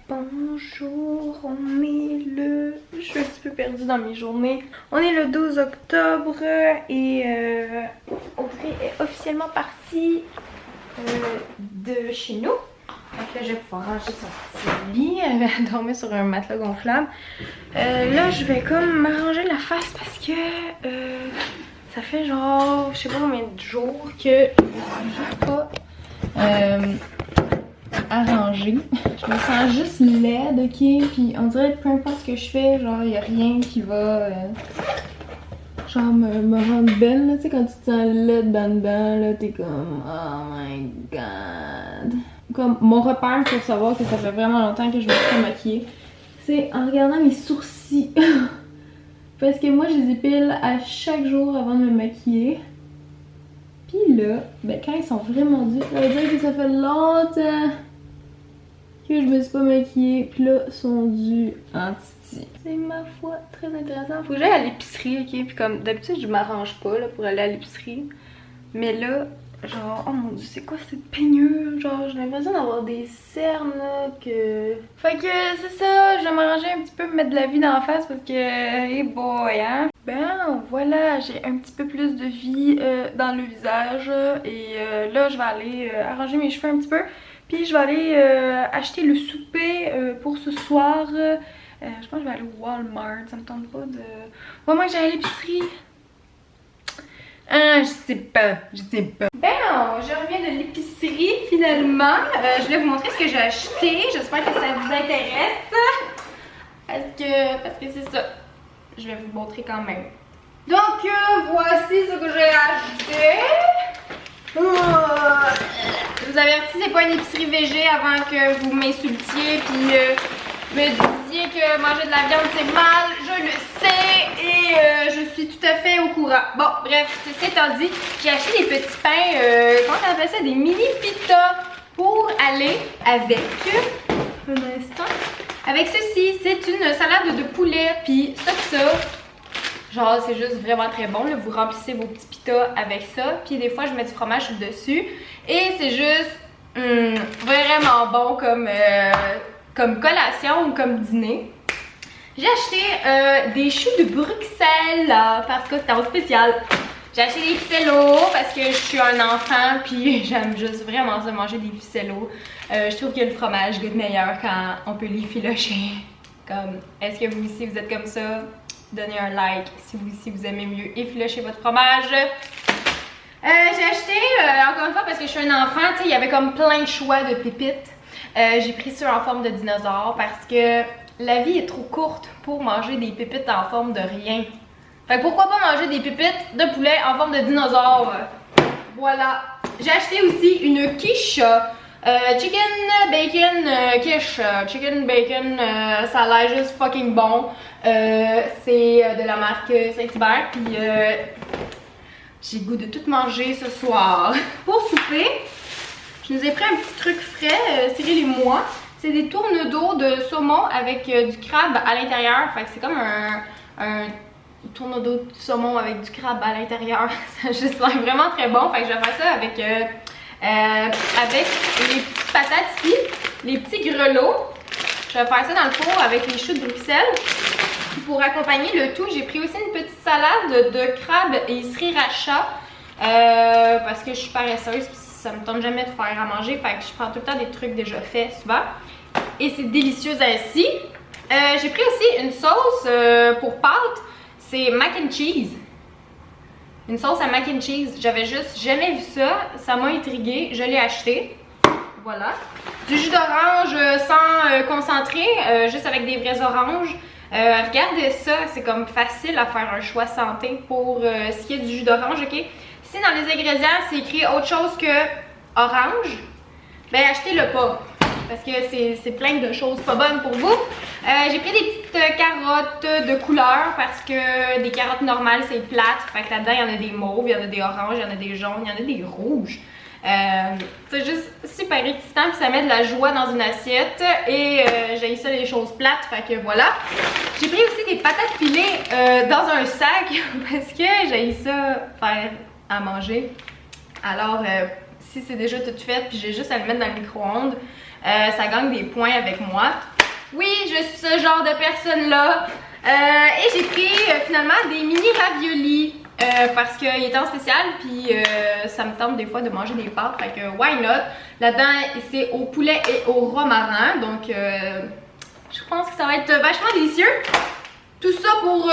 Bonjour, on est le... Je suis un petit peu perdue dans mes journées. On est le 12 octobre et Audrey est officiellement partie de chez nous. Donc là, je vais pouvoir ranger son petit lit. Elle va dormir sur un matelas gonflable. Là, je vais comme m'arranger la face parce que ça fait genre, je sais pas combien de jours que je suis juste pas arrangée. Je me sens juste laide, ok? Puis on dirait que peu importe ce que je fais, genre, y a rien qui va genre me rendre belle, là. Tu sais, quand tu te sens laide dedans, là, t'es comme, oh my god. Comme mon repère pour savoir que ça fait vraiment longtemps que je me suis pas maquillée, c'est en regardant mes sourcils. Parce que moi, je les épile à chaque jour avant de me maquiller. Puis là, ben quand ils sont vraiment durs, ça veut dire que ça fait longtemps que je me suis pas maquillée. Puis là, ils sont dus en titi. C'est ma foi très intéressant. Faut que j'aille à l'épicerie, ok? Puis comme d'habitude, je m'arrange pas là, pour aller à l'épicerie. Mais là, genre, oh mon dieu, c'est quoi cette peignure? Genre, j'ai l'impression d'avoir des cernes là, que... Fait que c'est ça, je vais m'arranger un petit peu, me mettre de la vie dans la face parce que, hey boy, hein? Ben voilà, j'ai un petit peu plus de vie dans le visage et là, je vais aller arranger mes cheveux un petit peu. Puis je vais aller acheter le souper pour ce soir. Je pense que je vais aller au Walmart, ça me tente pas de... Ouais, moi, j'aille à l'épicerie. Ah, je sais pas. Ben, je reviens de l'épicerie finalement. Je voulais vous montrer ce que j'ai acheté. J'espère que ça vous intéresse. Parce que c'est ça. Je vais vous montrer quand même. Donc, voici ce que j'ai acheté. Je vous avertis, c'est pas une épicerie végé avant que vous m'insultiez puis me disiez que manger de la viande c'est mal, je le sais et je suis tout à fait au courant. Bon, bref, ceci étant dit, j'ai acheté des petits pains, comment on appelle ça, des mini pitas pour aller avec, un instant, avec ceci, c'est une salade de poulet, puis ça, genre c'est juste vraiment très bon, là. Vous remplissez vos petits pitas avec ça, puis des fois je mets du fromage dessus et c'est juste vraiment bon comme collation ou comme dîner. J'ai acheté des choux de Bruxelles parce que c'était en spécial. J'ai acheté des ficellos parce que je suis un enfant puis j'aime juste vraiment ça, manger des ficellos. Je trouve que le fromage goûte meilleur quand on peut les filocher. Comme, est-ce que vous ici vous êtes comme ça? Donnez un like si vous ici vous aimez mieux effilocher votre fromage. J'ai acheté, encore une fois parce que je suis un enfant, tu sais, il y avait comme plein de choix de pépites. J'ai pris ceux en forme de dinosaure parce que la vie est trop courte pour manger des pépites en forme de rien. Fait que pourquoi pas manger des pépites de poulet en forme de dinosaure? Voilà. J'ai acheté aussi une quiche. Chicken bacon quiche. Chicken bacon, ça a l'air juste fucking bon. C'est de la marque Saint-Hubert. Puis j'ai le goût de tout manger ce soir. Pour souper, je nous ai pris un petit truc frais, Cyril et moi. C'est des tourne-dos de saumon avec du crabe à l'intérieur. Fait que c'est comme un tourne-dos de saumon avec du crabe à l'intérieur. Ça a juste l'air vraiment très bon. Fait que je vais faire ça avec les petites patates ici, les petits grelots. Je vais faire ça dans le four avec les choux de Bruxelles. Puis pour accompagner le tout, j'ai pris aussi une petite salade de crabe et sriracha parce que je suis paresseuse puis ça me tente jamais de faire à manger. Fait que je prends tout le temps des trucs déjà faits souvent. Et c'est délicieux ainsi. J'ai pris aussi une sauce pour pâtes. C'est mac and cheese. Une sauce à mac and cheese. J'avais juste jamais vu ça. Ça m'a intriguée. Je l'ai acheté. Voilà. Du jus d'orange sans concentré, juste avec des vrais oranges. Regardez ça, c'est comme facile à faire un choix santé pour ce qui est du jus d'orange, ok? Si dans les ingrédients c'est écrit autre chose que orange, ben achetez-le pas. Parce que c'est plein de choses pas bonnes pour vous. J'ai pris des petites carottes de couleur parce que des carottes normales c'est plate. Fait que là-dedans il y en a des mauves, il y en a des oranges, il y en a des jaunes, il y en a des rouges. C'est juste super excitant puis ça met de la joie dans une assiette et j'ai ça les choses plates, fait que voilà. J'ai pris aussi des patates pilées dans un sac parce que j'ai ça faire à manger. Alors si c'est déjà tout fait puis j'ai juste à le mettre dans le micro-ondes, ça gagne des points avec moi. Oui, je suis ce genre de personne-là. Et j'ai pris finalement des mini raviolis parce qu'il était en spécial, puis ça me tente des fois de manger des pâtes, fait que why not? Là-dedans, c'est au poulet et au romarin, donc je pense que ça va être vachement délicieux. Tout ça pour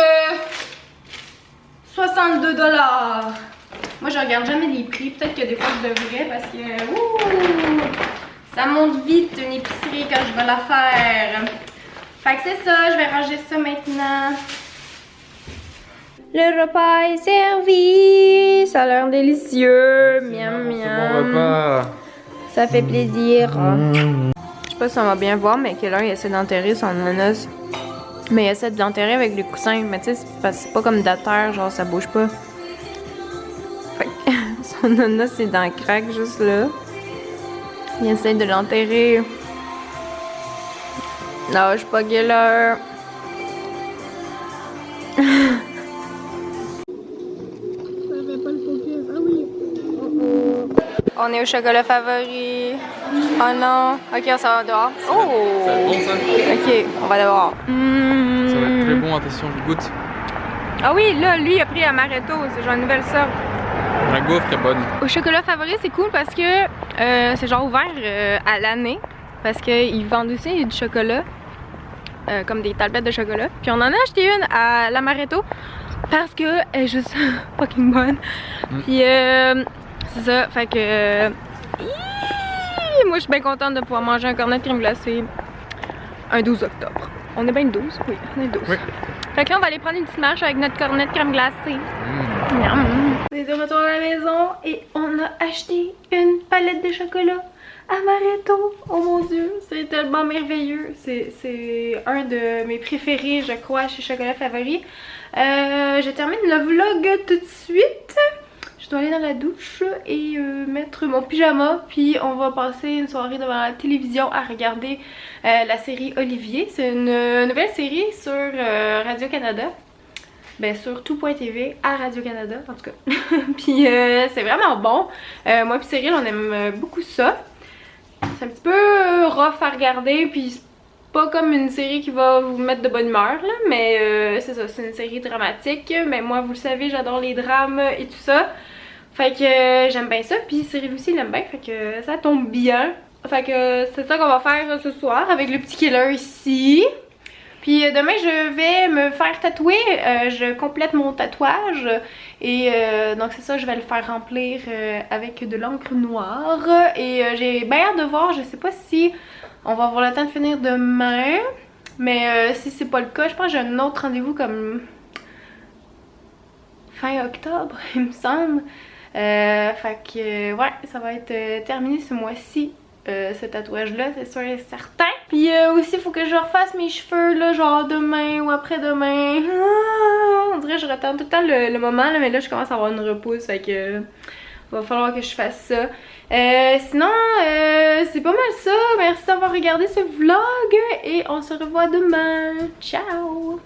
62 $. Moi, je regarde jamais les prix, peut-être que des fois je devrais parce que ça monte vite une épicerie quand je vais la faire. Fait que c'est ça, je vais ranger ça maintenant. Le repas est servi, ça a l'air délicieux, miam miam. Bon repas. Ça fait plaisir. Je sais pas si on va bien voir, mais Keller il essaie d'enterrer son ananas. Mais il essaie de l'enterrer avec le coussin, mais tu sais, c'est pas comme de la terre, genre ça bouge pas. Fait que son ananas c'est dans le crack juste là. Il essaie de l'enterrer. Lâche pas Keller. On est au chocolat favori. Oh non. Ok, on s'en va dehors. Oh! Ça va être bon ça? Ok, on va dehors. Ça va être très bon, attention, je goûte. Ah oui, là, lui, il a pris amaretto. C'est genre une nouvelle sorte. La gaufre est bonne. Au chocolat favori, c'est cool parce que c'est genre ouvert à l'année. Parce qu'ils vendent aussi du chocolat. Comme des tablettes de chocolat. Puis on en a acheté une à l'amaretto. Parce que elle est juste fucking bonne. Puis c'est ça, fait que moi je suis bien contente de pouvoir manger un cornet de crème glacée un 12 octobre. On est bien le 12? Oui, on est le 12. Oui. Fait que là on va aller prendre une petite marche avec notre cornet de crème glacée. On est de retour à la maison et on a acheté une palette de chocolat amaretto. Oh mon dieu, c'est tellement merveilleux. C'est un de mes préférés, je crois, chez Chocolat Favori. Je termine le vlog tout de suite. Je dois aller dans la douche et mettre mon pyjama. Puis on va passer une soirée devant la télévision à regarder la série Olivier. C'est une nouvelle série sur Radio-Canada. Ben sur tout.tv à Radio-Canada en tout cas. Puis c'est vraiment bon. Moi puis Cyril on aime beaucoup ça. C'est un petit peu rough à regarder, puis c'est pas comme une série qui va vous mettre de bonne humeur, là, mais c'est ça, c'est une série dramatique. Mais moi, vous le savez, j'adore les drames et tout ça. Fait que j'aime bien ça, puis Cyril aussi l'aime bien, fait que ça tombe bien. Fait que c'est ça qu'on va faire ce soir avec le petit Keller ici. Puis demain je vais me faire tatouer, je complète mon tatouage et donc c'est ça, je vais le faire remplir avec de l'encre noire et j'ai bien hâte de voir, je sais pas si on va avoir le temps de finir demain, mais si c'est pas le cas, je pense que j'ai un autre rendez-vous comme fin octobre il me semble. Fait que ouais, ça va être terminé ce mois-ci. Ce tatouage là, c'est sûr et certain. Puis aussi il faut que je refasse mes cheveux là, genre demain ou après-demain. On dirait que je retends tout le temps le moment là, mais là je commence à avoir une repousse, fait que va falloir que je fasse ça. Sinon c'est pas mal ça. Merci d'avoir regardé ce vlog et on se revoit demain. Ciao!